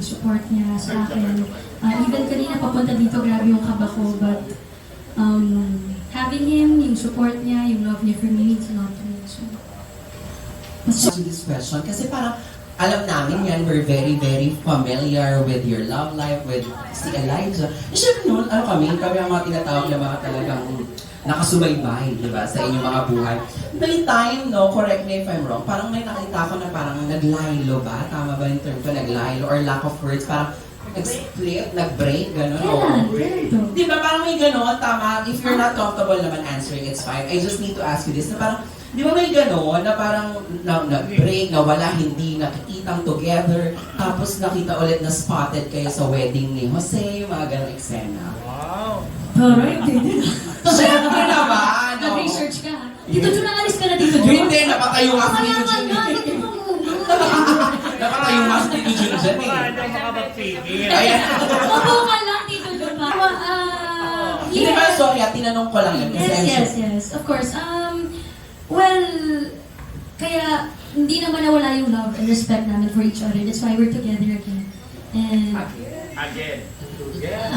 support niya sa akin. Even kanina papunta dito, grabe yung kaba ko, but having him, yung support niya, yung love niya for me means a lot to me. So, to this question, kasi parang alam namin yan, we're very, very familiar with your love life, with si Elijah. Eh, syempre noon, kami ang mga tinatawag na mga talagang nakasubaybay, di ba, sa inyong mga buhay. May time, no, correct me if I'm wrong, parang may nakita ko na parang naglaylo ba? Tama ba yung term ko, naglaylo or lack of words? Parang nag-split, nag-break, gano'n? kailan to? Di ba, parang may gano'n, tama? If you're not comfortable naman answering, it's fine. I just need to ask you this, na parang, di ba may gano'n, na parang nag-break, nawala, hindi nakikitang together, tapos nakita ulit na spotted kayo sa wedding ni Jose, mga gano'ng eksena. Wow! Alright, hindi. Siyempre naman! no? Nag-research ka. Tito Jun, nangalis ka na, Tito Jun. Hindi, napatayo nga si Tito Jun. Dito ka muna. Napatayo nga si Tito Jun dyan eh. Paano makapagpigil? Ayan. Opo ka lang, Tito Jun. Hindi ba, sorry, tinanong ko lang yun. Kasi I'm sure- Yes. Of course. Well, kaya hindi naman nawala yung love and respect namin for each other. That's why we're together again. And Again. yes.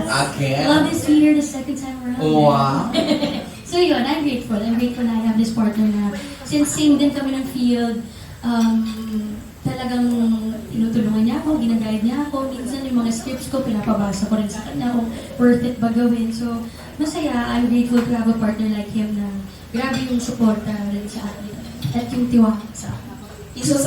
Again? Love is sweeter the second time around. Wow. So yun, I'm grateful. I'm grateful na I have this partner na since same din kami ng field, talagang tinutulungan niya ako, ginaguide niya ako. Minsan yung mga scripts ko, pinapabasa ko rin sa kanya kung worth it ba gawin. So, masaya. I'm grateful to have a partner like him na grabe yung suporta rin sa akin. At yung tiwala sa akin. Isa sa